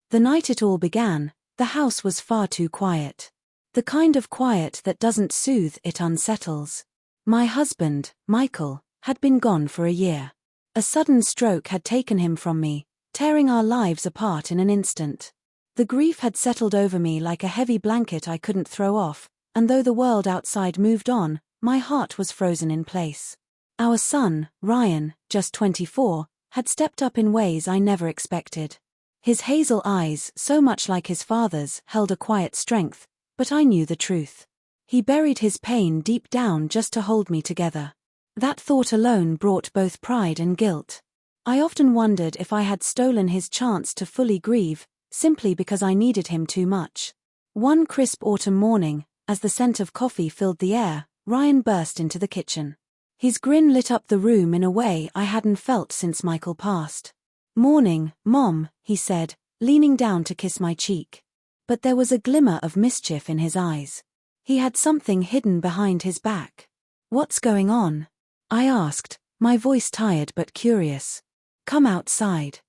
The night it all began, the house was far too quiet. The kind of quiet that doesn't soothe, it unsettles. My husband, Michael, had been gone for a year. A sudden stroke had taken him from me, tearing our lives apart in an instant. The grief had settled over me like a heavy blanket I couldn't throw off, and though the world outside moved on, my heart was frozen in place. Our son, Ryan, just 24, had stepped up in ways I never expected. His hazel eyes, so much like his father's, held a quiet strength, but I knew the truth. He buried his pain deep down just to hold me together. That thought alone brought both pride and guilt. I often wondered if I had stolen his chance to fully grieve, simply because I needed him too much. One crisp autumn morning, as the scent of coffee filled the air, Ryan burst into the kitchen. His grin lit up the room in a way I hadn't felt since Michael passed. "Morning, Mom," he said, leaning down to kiss my cheek. But there was a glimmer of mischief in his eyes. He had something hidden behind his back. "What's going on?" I asked, my voice tired but curious. "Come outside.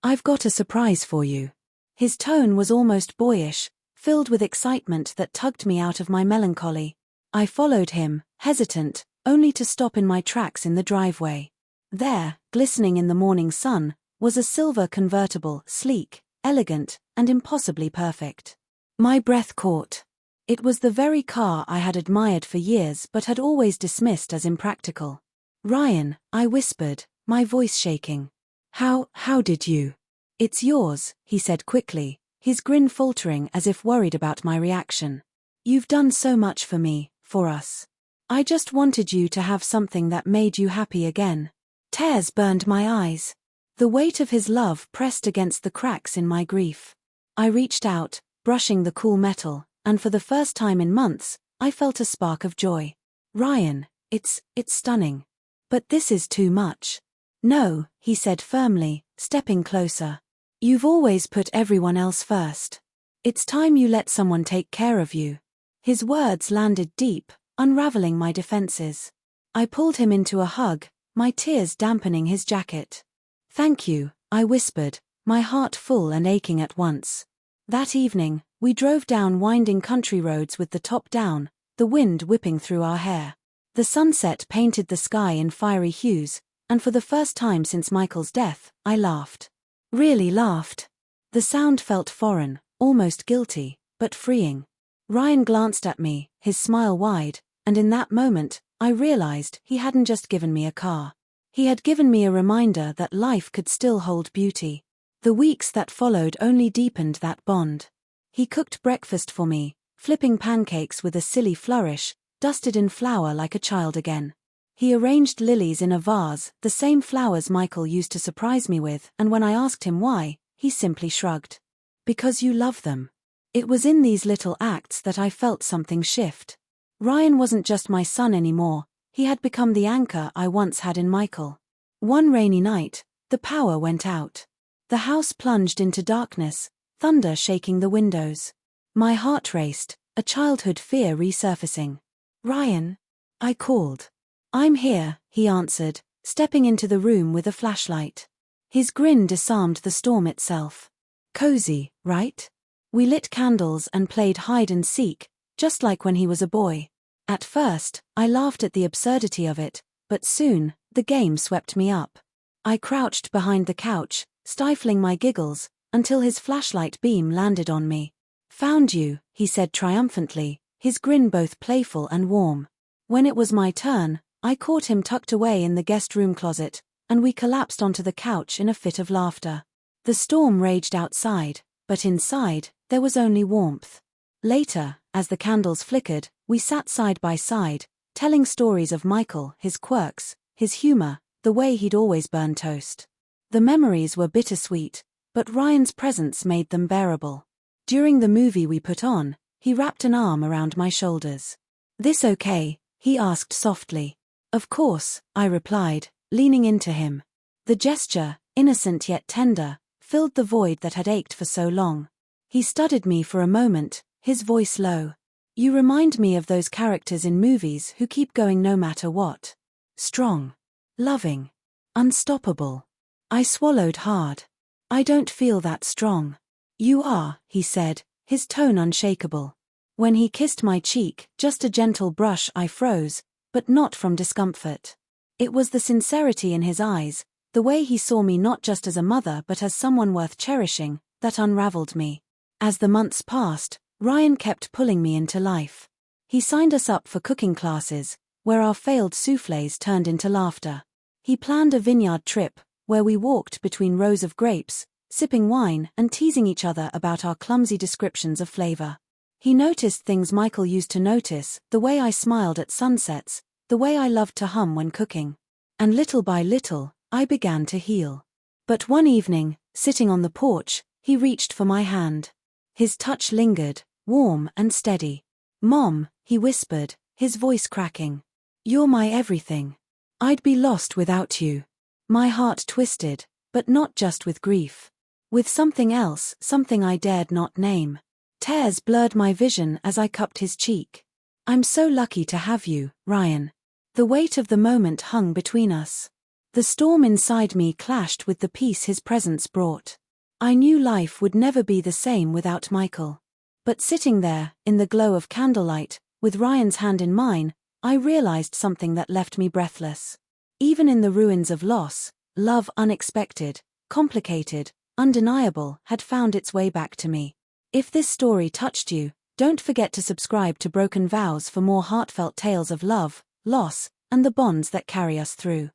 I've got a surprise for you." His tone was almost boyish, filled with excitement that tugged me out of my melancholy. I followed him, hesitant, only to stop in my tracks in the driveway. There, glistening in the morning sun, was a silver convertible, sleek, elegant, and impossibly perfect. My breath caught. It was the very car I had admired for years but had always dismissed as impractical. "Ryan," I whispered, my voice shaking. How did you?" "It's yours," he said quickly, his grin faltering as if worried about my reaction. "You've done so much for me, for us. I just wanted you to have something that made you happy again." Tears burned my eyes. The weight of his love pressed against the cracks in my grief. I reached out, brushing the cool metal, and for the first time in months, I felt a spark of joy. "Ryan, it's stunning. But this is too much." "No," he said firmly, stepping closer. "You've always put everyone else first. It's time you let someone take care of you." His words landed deep, unraveling my defenses. I pulled him into a hug, my tears dampening his jacket. "Thank you," I whispered, my heart full and aching at once. That evening, we drove down winding country roads with the top down, the wind whipping through our hair. The sunset painted the sky in fiery hues, and for the first time since Michael's death, I laughed. Really laughed. The sound felt foreign, almost guilty, but freeing. Ryan glanced at me, his smile wide, and in that moment, I realized he hadn't just given me a car. He had given me a reminder that life could still hold beauty. The weeks that followed only deepened that bond. He cooked breakfast for me, flipping pancakes with a silly flourish, dusted in flour like a child again. He arranged lilies in a vase, the same flowers Michael used to surprise me with, and when I asked him why, he simply shrugged. "Because you love them." It was in these little acts that I felt something shift. Ryan wasn't just my son anymore, he had become the anchor I once had in Michael. One rainy night, the power went out. The house plunged into darkness, thunder shaking the windows. My heart raced, a childhood fear resurfacing. "Ryan," I called. "I'm here," he answered, stepping into the room with a flashlight. His grin disarmed the storm itself. "Cozy, right?" We lit candles and played hide and seek, just like when he was a boy. At first, I laughed at the absurdity of it, but soon, the game swept me up. I crouched behind the couch, stifling my giggles, until his flashlight beam landed on me. "Found you," he said triumphantly, his grin both playful and warm. When it was my turn, I caught him tucked away in the guest room closet, and we collapsed onto the couch in a fit of laughter. The storm raged outside, but inside, there was only warmth. Later, as the candles flickered, we sat side by side, telling stories of Michael, his quirks, his humor, the way he'd always burn toast. The memories were bittersweet, but Ryan's presence made them bearable. During the movie we put on, he wrapped an arm around my shoulders. "This okay?" he asked softly. "Of course," I replied, leaning into him. The gesture, innocent yet tender, filled the void that had ached for so long. He studied me for a moment, his voice low. "You remind me of those characters in movies who keep going no matter what. Strong. Loving. Unstoppable." I swallowed hard. "I don't feel that strong." "You are," he said, his tone unshakable. When he kissed my cheek, just a gentle brush, I froze, but not from discomfort. It was the sincerity in his eyes, the way he saw me not just as a mother but as someone worth cherishing, that unraveled me. As the months passed, Ryan kept pulling me into life. He signed us up for cooking classes, where our failed soufflés turned into laughter. He planned a vineyard trip, where we walked between rows of grapes, sipping wine and teasing each other about our clumsy descriptions of flavor. He noticed things Michael used to notice, the way I smiled at sunsets, the way I loved to hum when cooking. And little by little, I began to heal. But one evening, sitting on the porch, he reached for my hand. His touch lingered, warm and steady. "Mom," he whispered, his voice cracking. "You're my everything. I'd be lost without you." My heart twisted, but not just with grief. With something else, something I dared not name. Tears blurred my vision as I cupped his cheek. "I'm so lucky to have you, Ryan." The weight of the moment hung between us. The storm inside me clashed with the peace his presence brought. I knew life would never be the same without Michael. But sitting there, in the glow of candlelight, with Ryan's hand in mine, I realized something that left me breathless. Even in the ruins of loss, love, unexpected, complicated, undeniable, had found its way back to me. If this story touched you, don't forget to subscribe to Broken Vows for more heartfelt tales of love, loss, and the bonds that carry us through.